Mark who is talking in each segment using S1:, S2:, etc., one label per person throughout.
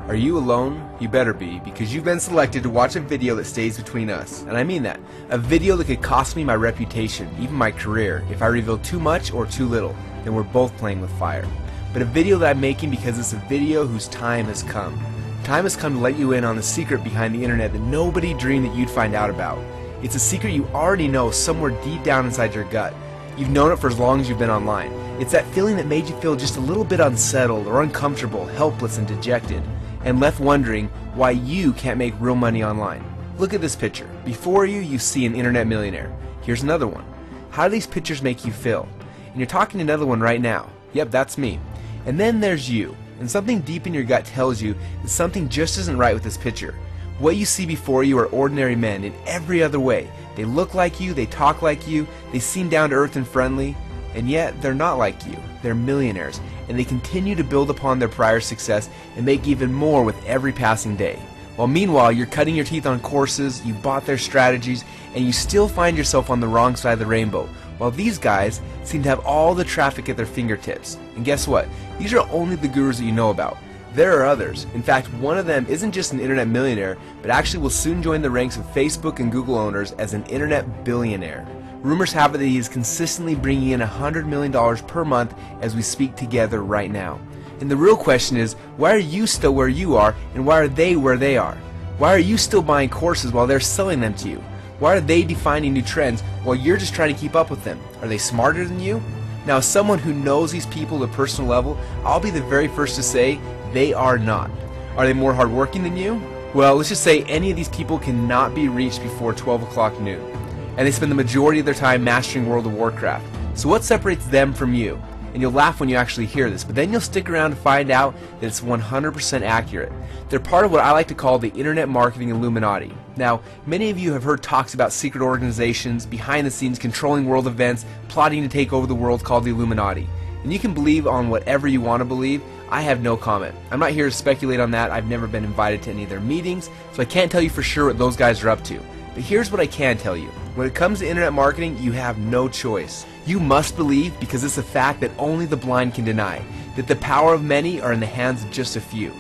S1: Are you alone? You better be, because you've been selected to watch a video that stays between us. And I mean that. A video that could cost me my reputation, even my career, if I reveal too much or too little. Then we're both playing with fire. But a video that I'm making because it's a video whose time has come. Time has come to let you in on the secret behind the internet that nobody dreamed that you'd find out about. It's a secret you already know somewhere deep down inside your gut. You've known it for as long as you've been online. It's that feeling that made you feel just a little bit unsettled or uncomfortable, helpless and dejected, and left wondering why you can't make real money online. Look at this picture. Before you, you see an internet millionaire. Here's another one. How do these pictures make you feel? And you're talking to another one right now. Yep, that's me. And then there's you. And something deep in your gut tells you that something just isn't right with this picture. What you see before you are ordinary men in every other way. They look like you, they talk like you, they seem down to earth and friendly, and yet they're not like you. They're millionaires, and they continue to build upon their prior success and make even more with every passing day. While meanwhile, you're cutting your teeth on courses, you've bought their strategies, and you still find yourself on the wrong side of the rainbow, while these guys seem to have all the traffic at their fingertips. And guess what? These are only the gurus that you know about. There are others. In fact, one of them isn't just an internet millionaire, but actually will soon join the ranks of Facebook and Google owners as an internet billionaire. Rumors have it that he is consistently bringing in $100 million per month as we speak together right now. And the real question is, why are you still where you are, and why are they where they are? Why are you still buying courses while they're selling them to you? Why are they defining new trends while you're just trying to keep up with them? Are they smarter than you? Now, as someone who knows these people at a personal level, I'll be the very first to say they are not. Are they more hardworking than you? Well, let's just say any of these people cannot be reached before 12 o'clock noon. And they spend the majority of their time mastering World of Warcraft. So what separates them from you? And you'll laugh when you actually hear this, but then you'll stick around to find out that it's 100% accurate. They're part of what I like to call the Internet Marketing Illuminati. Now, many of you have heard talks about secret organizations, behind the scenes controlling world events, plotting to take over the world called the Illuminati. And you can believe on whatever you want to believe. I have no comment. I'm not here to speculate on that. I've never been invited to any of their meetings, so I can't tell you for sure what those guys are up to. But here's what I can tell you. When it comes to internet marketing, you have no choice. You must believe, because it's a fact that only the blind can deny, that the power of many are in the hands of just a few.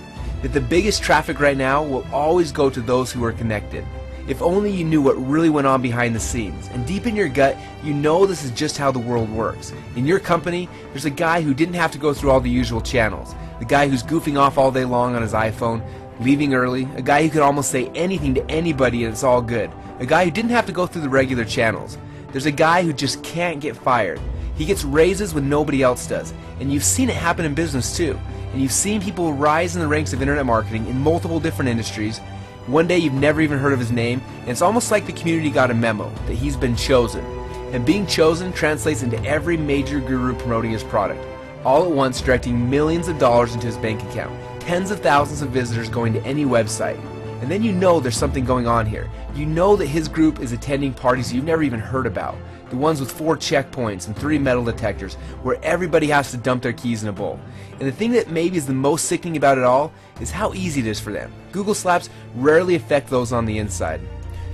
S1: That the biggest traffic right now will always go to those who are connected. If only you knew what really went on behind the scenes. And deep in your gut, you know this is just how the world works. In your company, there's a guy who didn't have to go through all the usual channels. The guy who's goofing off all day long on his iPhone, leaving early, a guy who could almost say anything to anybody and it's all good. A guy who didn't have to go through the regular channels. There's a guy who just can't get fired. He gets raises when nobody else does. And you've seen it happen in business too. And you've seen people rise in the ranks of internet marketing in multiple different industries. One day you've never even heard of his name, and it's almost like the community got a memo that he's been chosen. And being chosen translates into every major guru promoting his product, all at once directing millions of dollars into his bank account, tens of thousands of visitors going to any website. And then you know there's something going on here. You know that his group is attending parties you've never even heard about. The ones with 4 checkpoints and 3 metal detectors, where everybody has to dump their keys in a bowl. And the thing that maybe is the most sickening about it all is how easy it is for them. Google slaps rarely affect those on the inside.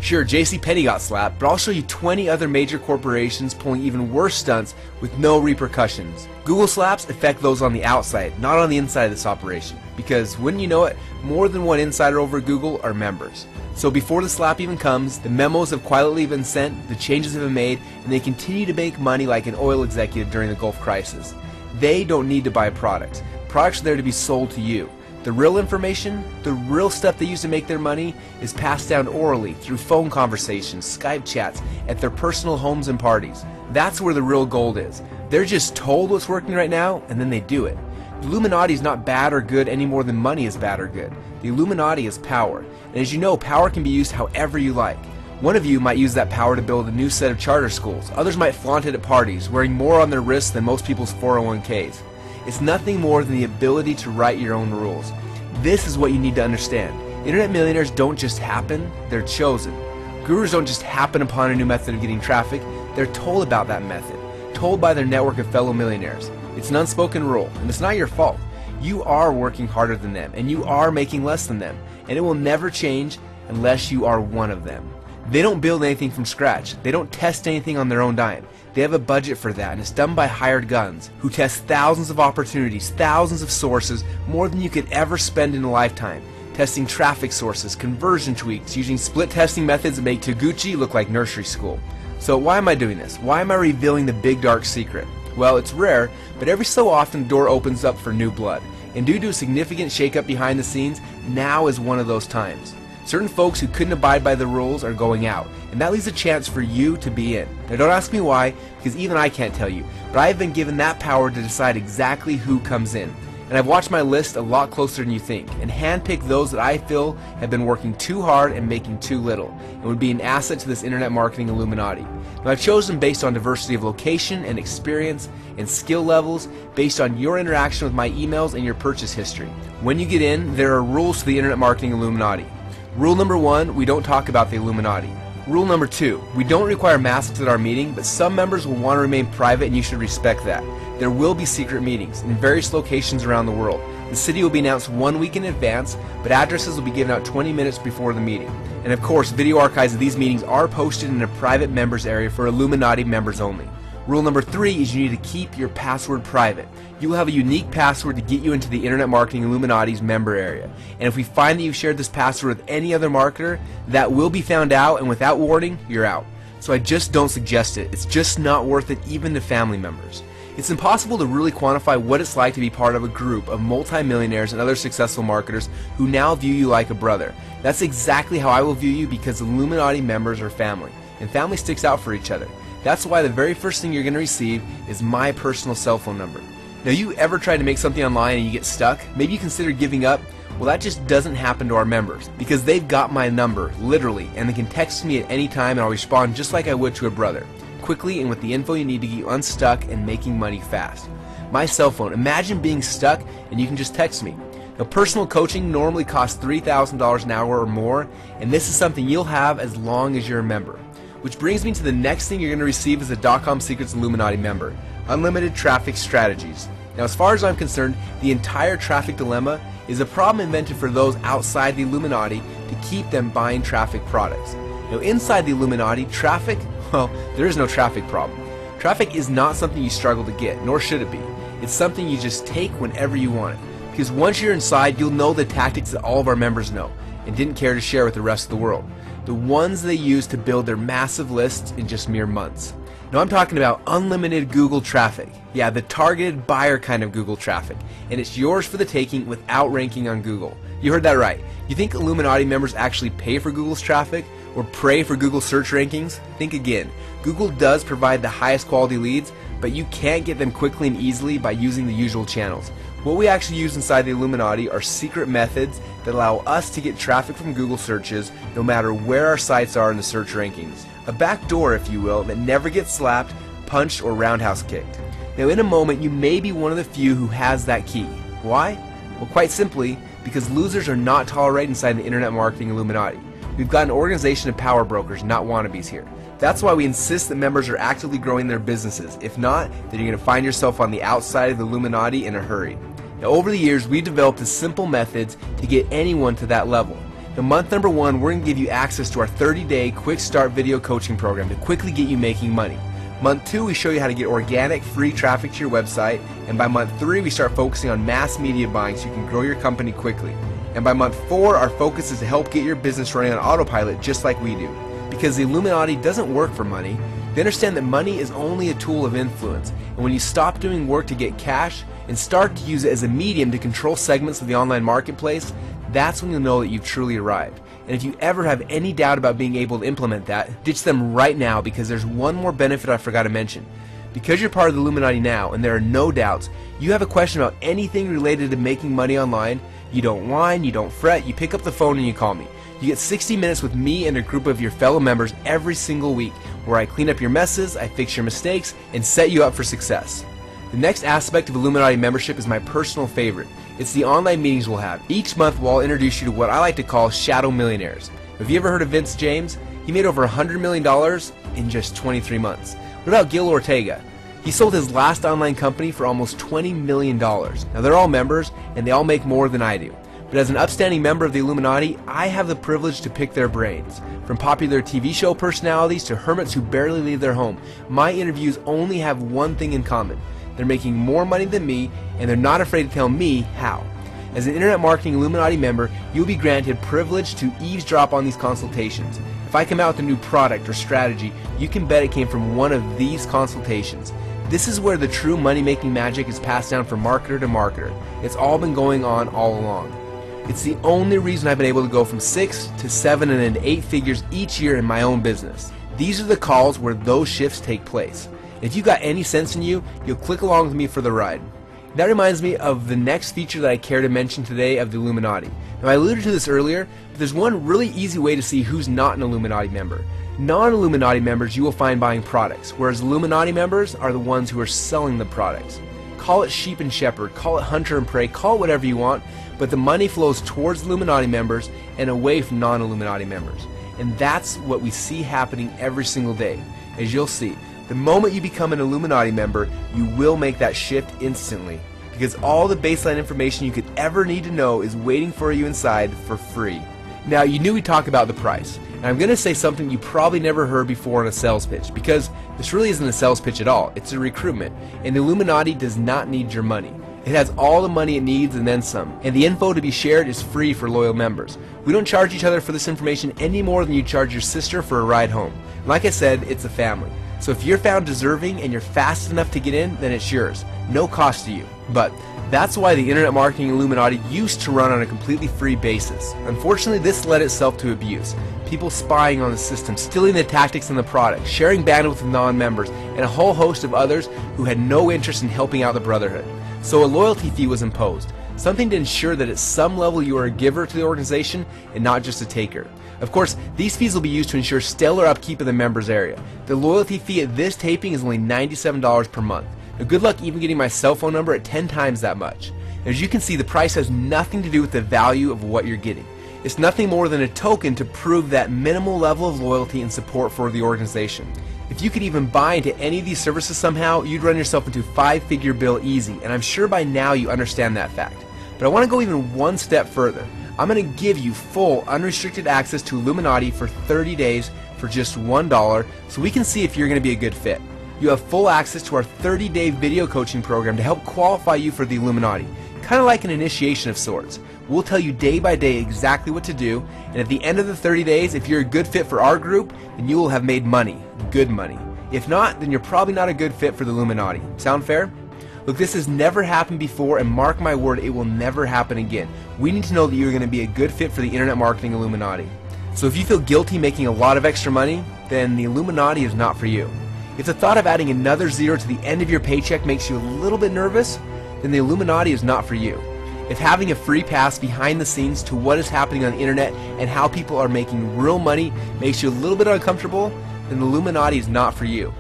S1: Sure, JCPenney got slapped, but I'll show you 20 other major corporations pulling even worse stunts with no repercussions. Google slaps affect those on the outside, not on the inside of this operation. Because, wouldn't you know it, more than one insider over at Google are members. So before the slap even comes, the memos have quietly been sent, the changes have been made, and they continue to make money like an oil executive during the Gulf crisis. They don't need to buy products. Products are there to be sold to you. The real information, the real stuff they use to make their money, is passed down orally through phone conversations, Skype chats, at their personal homes and parties. That's where the real gold is. They're just told what's working right now, and then they do it. The Illuminati is not bad or good any more than money is bad or good. The Illuminati is power, and as you know, power can be used however you like. One of you might use that power to build a new set of charter schools. Others might flaunt it at parties, wearing more on their wrists than most people's 401ks. It's nothing more than the ability to write your own rules. This is what you need to understand. Internet millionaires don't just happen, they're chosen. Gurus don't just happen upon a new method of getting traffic, they're told about that method, told by their network of fellow millionaires. It's an unspoken rule, and it's not your fault. You are working harder than them, and you are making less than them, and it will never change unless you are one of them. They don't build anything from scratch. They don't test anything on their own dime. They have a budget for that, and it's done by hired guns who test thousands of opportunities, thousands of sources, more than you could ever spend in a lifetime. Testing traffic sources, conversion tweaks, using split testing methods that make Taguchi look like nursery school. So why am I doing this? Why am I revealing the big dark secret? Well, it's rare, but every so often the door opens up for new blood. And due to a significant shakeup behind the scenes, now is one of those times. Certain folks who couldn't abide by the rules are going out, and that leaves a chance for you to be in. Now don't ask me why, because even I can't tell you, but I have been given that power to decide exactly who comes in. And I've watched my list a lot closer than you think, and handpicked those that I feel have been working too hard and making too little, and would be an asset to this internet marketing Illuminati. Now I've chosen based on diversity of location and experience and skill levels, based on your interaction with my emails and your purchase history. When you get in, there are rules to the internet marketing Illuminati. Rule number 1, we don't talk about the Illuminati. Rule number 2, we don't require masks at our meeting, but some members will want to remain private and you should respect that. There will be secret meetings in various locations around the world. The city will be announced 1 week in advance, but addresses will be given out 20 minutes before the meeting. And of course, video archives of these meetings are posted in a private members area for Illuminati members only. Rule number 3 is you need to keep your password private. You will have a unique password to get you into the Internet Marketing Illuminati's member area. And if we find that you've shared this password with any other marketer, that will be found out, and without warning, you're out. So I just don't suggest it. It's just not worth it even to family members. It's impossible to really quantify what it's like to be part of a group of multimillionaires and other successful marketers who now view you like a brother. That's exactly how I will view you, because Illuminati members are family, and family sticks out for each other. That's why the very first thing you're going to receive is my personal cell phone number. Now, you ever tried to make something online and you get stuck? Maybe you consider giving up? Well, that just doesn't happen to our members, because they've got my number, literally, and they can text me at any time and I'll respond just like I would to a brother, quickly and with the info you need to get you unstuck and making money fast. My cell phone, imagine being stuck and you can just text me. Now, personal coaching normally costs $3,000 an hour or more, and this is something you'll have as long as you're a member. Which brings me to the next thing you're going to receive as a .com Secrets Illuminati member: unlimited traffic strategies. Now, as far as I'm concerned, the entire traffic dilemma is a problem invented for those outside the Illuminati to keep them buying traffic products. Now, inside the Illuminati, traffic, well, there is no traffic problem. Traffic is not something you struggle to get, nor should it be. It's something you just take whenever you want it. Because once you're inside, you'll know the tactics that all of our members know and didn't care to share with the rest of the world. The ones they use to build their massive lists in just mere months. Now, I'm talking about unlimited Google traffic. Yeah, the targeted buyer kind of Google traffic. And it's yours for the taking without ranking on Google. You heard that right. You think Illuminati members actually pay for Google's traffic or pray for Google search rankings? Think again. Google does provide the highest quality leads, but you can't get them quickly and easily by using the usual channels. What we actually use inside the Illuminati are secret methods that allow us to get traffic from Google searches no matter where our sites are in the search rankings. A back door, if you will, that never gets slapped, punched, or roundhouse kicked. Now, in a moment, you may be one of the few who has that key. Why? Well, quite simply, because losers are not tolerated inside the Internet Marketing Illuminati. We've got an organization of power brokers, not wannabes here. That's why we insist that members are actively growing their businesses. If not, then you're going to find yourself on the outside of the Illuminati in a hurry. Now, over the years, we've developed the simple methods to get anyone to that level. Now, month number 1, we're going to give you access to our 30-day quick start video coaching program to quickly get you making money. Month 2, we show you how to get organic free traffic to your website, and by month 3, we start focusing on mass media buying so you can grow your company quickly. And by month 4, our focus is to help get your business running on autopilot just like we do. Because the Illuminati doesn't work for money. They understand that money is only a tool of influence, and when you stop doing work to get cash and start to use it as a medium to control segments of the online marketplace, that's when you'll know that you've truly arrived. And if you ever have any doubt about being able to implement that, ditch them right now, because there's one more benefit I forgot to mention. Because you're part of the Illuminati now, and there are no doubts, you have a question about anything related to making money online, you don't whine, you don't fret, you pick up the phone and you call me. You get 60 minutes with me and a group of your fellow members every single week, where I clean up your messes, I fix your mistakes, and set you up for success. The next aspect of Illuminati membership is my personal favorite. It's the online meetings we'll have. Each month we'll introduce you to what I like to call shadow millionaires. Have you ever heard of Vince James? He made over $100 million in just 23 months. What about Gil Ortega? He sold his last online company for almost $20 million. Now they're all members and they all make more than I do. But as an upstanding member of the Illuminati, I have the privilege to pick their brains. From popular TV show personalities to hermits who barely leave their home, my interviews only have one thing in common. They're making more money than me and they're not afraid to tell me how. As an Internet Marketing Illuminati member, you'll be granted privilege to eavesdrop on these consultations. If I come out with a new product or strategy, you can bet it came from one of these consultations. This is where the true money-making magic is passed down from marketer to marketer. It's all been going on all along. It's the only reason I've been able to go from 6 to 7 and into 8 figures each year in my own business. These are the calls where those shifts take place. If you got any sense in you, you'll click along with me for the ride. That reminds me of the next feature that I care to mention today of the Illuminati. Now I alluded to this earlier, but there's one really easy way to see who's not an Illuminati member. Non-Illuminati members you will find buying products, whereas Illuminati members are the ones who are selling the products. Call it sheep and shepherd, call it hunter and prey, call it whatever you want, but the money flows towards Illuminati members and away from non-Illuminati members. And that's what we see happening every single day. As you'll see, the moment you become an Illuminati member, you will make that shift instantly, because all the baseline information you could ever need to know is waiting for you inside for free. Now, you knew we'd talk about the price, and I'm going to say something you probably never heard before in a sales pitch, because this really isn't a sales pitch at all, it's a recruitment, and the Illuminati does not need your money. It has all the money it needs and then some, and the info to be shared is free for loyal members. We don't charge each other for this information any more than you charge your sister for a ride home. Like I said, it's a family. So if you're found deserving and you're fast enough to get in, then it's yours. No cost to you. But that's why the Internet Marketing Illuminati used to run on a completely free basis. Unfortunately, this led itself to abuse. People spying on the system, stealing the tactics and the product, sharing bandwidth with non-members, and a whole host of others who had no interest in helping out the Brotherhood. So a loyalty fee was imposed, something to ensure that at some level you are a giver to the organization and not just a taker. Of course, these fees will be used to ensure stellar upkeep of the members area. The loyalty fee at this taping is only $97 per month. Now, good luck even getting my cell phone number at 10 times that much. As you can see, the price has nothing to do with the value of what you're getting. It's nothing more than a token to prove that minimal level of loyalty and support for the organization. If you could even buy into any of these services somehow, you'd run yourself into a 5-figure bill easy, and I'm sure by now you understand that fact. But I want to go even one step further. I'm going to give you full unrestricted access to Illuminati for 30 days for just $1 so we can see if you're going to be a good fit. You have full access to our 30-day video coaching program to help qualify you for the Illuminati, kind of like an initiation of sorts. We'll tell you day by day exactly what to do, and at the end of the 30 days, if you're a good fit for our group, then you will have made money, good money. If not, then you're probably not a good fit for the Illuminati. Sound fair? Look, this has never happened before, and mark my word, it will never happen again. We need to know that you're going to be a good fit for the Internet Marketing Illuminati. So if you feel guilty making a lot of extra money, then the Illuminati is not for you. If the thought of adding another zero to the end of your paycheck makes you a little bit nervous, then the Illuminati is not for you. If having a free pass behind the scenes to what is happening on the internet and how people are making real money makes you a little bit uncomfortable, then the Illuminati is not for you.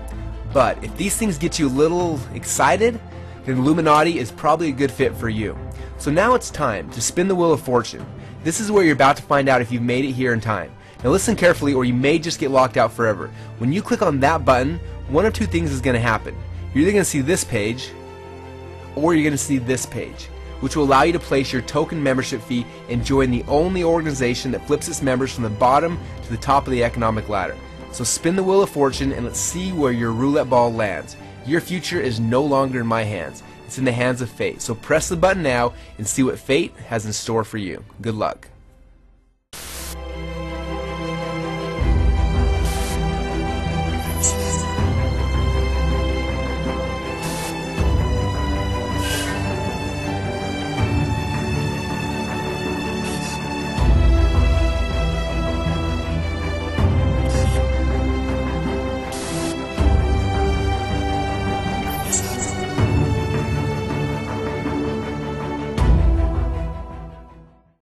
S1: But if these things get you a little excited, then Illuminati is probably a good fit for you. So now it's time to spin the wheel of fortune. This is where you're about to find out if you've made it here in time. Now listen carefully or you may just get locked out forever. When you click on that button, one of two things is going to happen. You're either going to see this page or you're going to see this page, which will allow you to place your token membership fee and join the only organization that flips its members from the bottom to the top of the economic ladder. So spin the wheel of fortune and let's see where your roulette ball lands. Your future is no longer in my hands. It's in the hands of fate. So press the button now and see what fate has in store for you. Good luck.